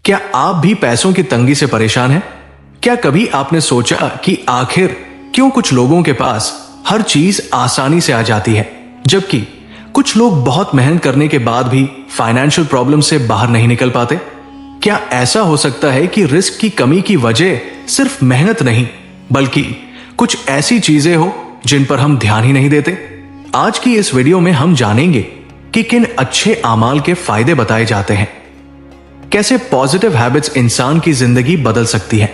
क्या आप भी पैसों की तंगी से परेशान हैं? क्या कभी आपने सोचा कि आखिर क्यों कुछ लोगों के पास हर चीज आसानी से आ जाती है, जबकि कुछ लोग बहुत मेहनत करने के बाद भी फाइनेंशियल प्रॉब्लम से बाहर नहीं निकल पाते? क्या ऐसा हो सकता है कि रिस्क की कमी की वजह सिर्फ मेहनत नहीं, बल्कि कुछ ऐसी चीजें हो जिन पर हम ध्यान ही नहीं देते? आज की इस वीडियो में हम जानेंगे कि किन अच्छे आमाल के फायदे बताए जाते हैं, कैसे पॉजिटिव हैबिट्स इंसान की जिंदगी बदल सकती है,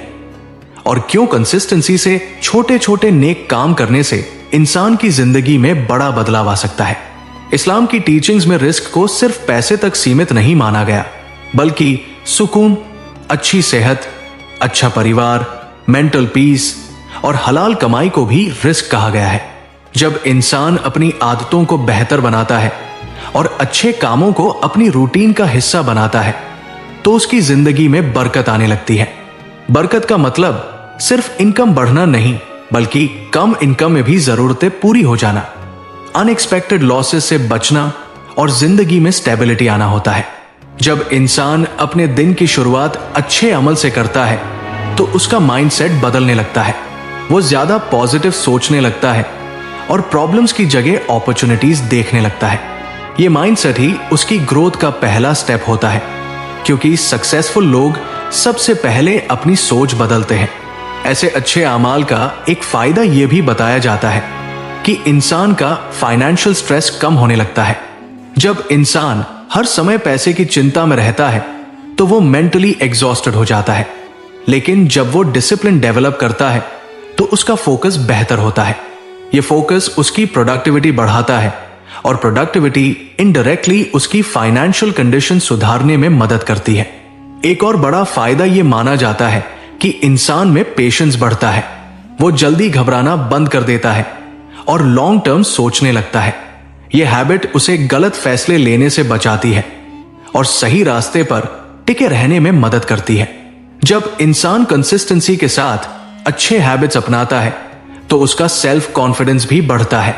और क्यों कंसिस्टेंसी से छोटे छोटे नेक काम करने से इंसान की जिंदगी में बड़ा बदलाव आ सकता है। इस्लाम की टीचिंग्स में रिस्क को सिर्फ पैसे तक सीमित नहीं माना गया, बल्कि सुकून, अच्छी सेहत, अच्छा परिवार, मेंटल पीस और हलाल कमाई को भी रिस्क कहा गया है। जब इंसान अपनी आदतों को बेहतर बनाता है और अच्छे कामों को अपनी रूटीन का हिस्सा बनाता है, तो उसकी जिंदगी में बरकत आने लगती है। बरकत का मतलब सिर्फ इनकम बढ़ना नहीं, बल्कि कम इनकम में भी जरूरतें पूरी हो जाना, अनएक्सपेक्टेड लॉसेस से बचना और जिंदगी में स्टेबिलिटी आना होता है। जब इंसान अपने दिन की शुरुआत अच्छे अमल से करता है, तो उसका माइंडसेट बदलने लगता है। वो ज्यादा पॉजिटिव सोचने लगता है और प्रॉब्लम्स की जगह अपॉर्चुनिटीज देखने लगता है। ये माइंडसेट ही उसकी ग्रोथ का पहला स्टेप होता है, क्योंकि सक्सेसफुल लोग सबसे पहले अपनी सोच बदलते हैं। ऐसे अच्छे अमाल का एक फायदा यह भी बताया जाता है कि इंसान का फाइनेंशियल स्ट्रेस कम होने लगता है। जब इंसान हर समय पैसे की चिंता में रहता है, तो वो मेंटली एग्जॉस्टेड हो जाता है। लेकिन जब वो डिसिप्लिन डेवलप करता है, तो उसका फोकस बेहतर होता है। ये फोकस उसकी प्रोडक्टिविटी बढ़ाता है और प्रोडक्टिविटी इनडायरेक्टली उसकी फाइनेंशियल कंडीशन सुधारने में मदद करती है। एक और बड़ा फायदा यह माना जाता है कि इंसान में पेशेंस बढ़ता है। वो जल्दी घबराना बंद कर देता है और लॉन्ग टर्म सोचने लगता है। यह हैबिट उसे गलत फैसले लेने से बचाती है और सही रास्ते पर टिके रहने में मदद करती है। जब इंसान कंसिस्टेंसी के साथ अच्छे हैबिट्स अपनाता है, तो उसका सेल्फ कॉन्फिडेंस भी बढ़ता है।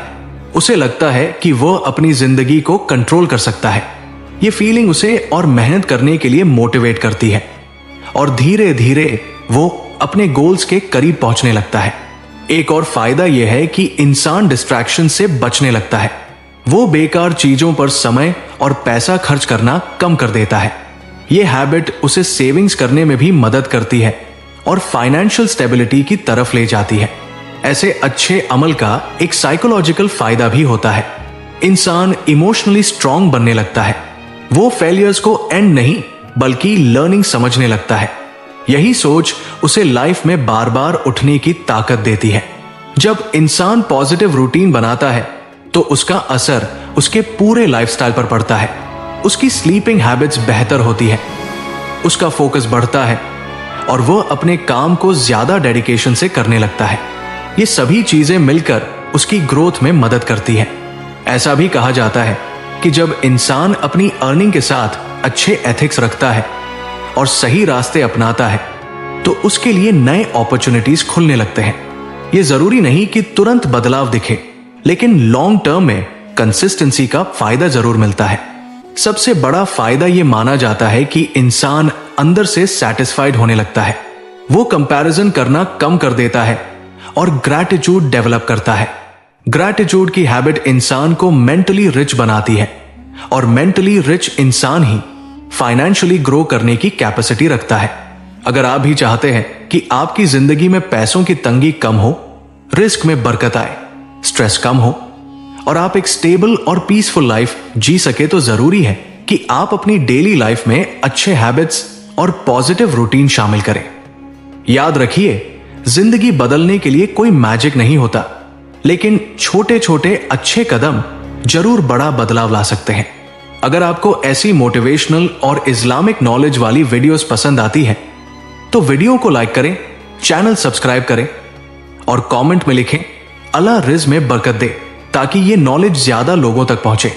उसे लगता है कि वो अपनी जिंदगी को कंट्रोल कर सकता है। ये फीलिंग उसे और मेहनत करने के लिए मोटिवेट करती है और धीरे धीरे वो अपने गोल्स के करीब पहुंचने लगता है। एक और फायदा यह है कि इंसान डिस्ट्रैक्शन से बचने लगता है। वो बेकार चीजों पर समय और पैसा खर्च करना कम कर देता है। यह हैबिट उसे सेविंग्स करने में भी मदद करती है और फाइनेंशियल स्टेबिलिटी की तरफ ले जाती है। ऐसे अच्छे अमल का एक साइकोलॉजिकल फायदा भी होता है। इंसान इमोशनली स्ट्रांग बनने लगता है। वो फेलियर्स को एंड नहीं, बल्कि लर्निंग समझने लगता है। यही सोच उसे लाइफ में बार बार उठने की ताकत देती है। जब इंसान पॉजिटिव रूटीन बनाता है, तो उसका असर उसके पूरे लाइफस्टाइल पर पड़ता है। उसकी स्लीपिंग हैबिट्स बेहतर होती है, उसका फोकस बढ़ता है और वो अपने काम को ज्यादा डेडिकेशन से करने लगता है। ये सभी चीजें मिलकर उसकी ग्रोथ में मदद करती है। ऐसा भी कहा जाता है कि जब इंसान अपनी अर्निंग के साथ अच्छे एथिक्स रखता है और सही रास्ते अपनाता है, तो उसके लिए नए अपॉर्चुनिटीज खुलने लगते हैं। ये जरूरी नहीं कि तुरंत बदलाव दिखे, लेकिन लॉन्ग टर्म में कंसिस्टेंसी का फायदा जरूर मिलता है। सबसे बड़ा फायदा ये माना जाता है कि इंसान अंदर से सेटिस्फाइड होने लगता है। वो कंपैरिजन करना कम कर देता है और ग्रैटिट्यूड डेवलप करता है। ग्रैटिट्यूड की हैबिट इंसान को मेंटली रिच बनाती है और मेंटली रिच इंसान ही फाइनेंशियली ग्रो करने की कैपेसिटी रखता है। अगर आप भी चाहते हैं कि आपकी जिंदगी में पैसों की तंगी कम हो, रिस्क में बरकत आए, स्ट्रेस कम हो और आप एक स्टेबल और पीसफुल लाइफ जी सके, तो जरूरी है कि आप अपनी डेली लाइफ में अच्छे हैबिट्स और पॉजिटिव रूटीन शामिल करें। याद रखिए, जिंदगी बदलने के लिए कोई मैजिक नहीं होता, लेकिन छोटे छोटे अच्छे कदम जरूर बड़ा बदलाव ला सकते हैं। अगर आपको ऐसी मोटिवेशनल और इस्लामिक नॉलेज वाली वीडियोस पसंद आती है, तो वीडियो को लाइक करें, चैनल सब्सक्राइब करें और कमेंट में लिखें अल्लाह रिज़्क में बरकत दे, ताकि ये नॉलेज ज्यादा लोगों तक पहुंचे।